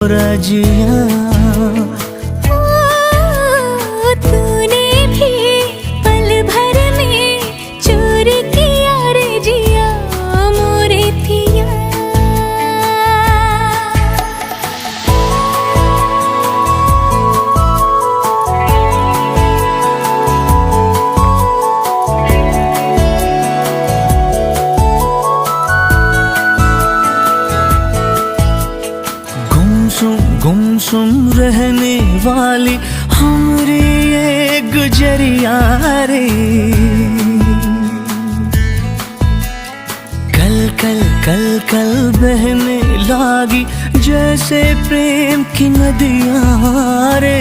रजिया तूने भी पल भर में चोरी किया रे जिया मोरे थिया। गुमसुम रहने वाली हमरी ये गुजरिया रे, कल कल कल कल बहने लागी जैसे प्रेम की नदियाँ रे।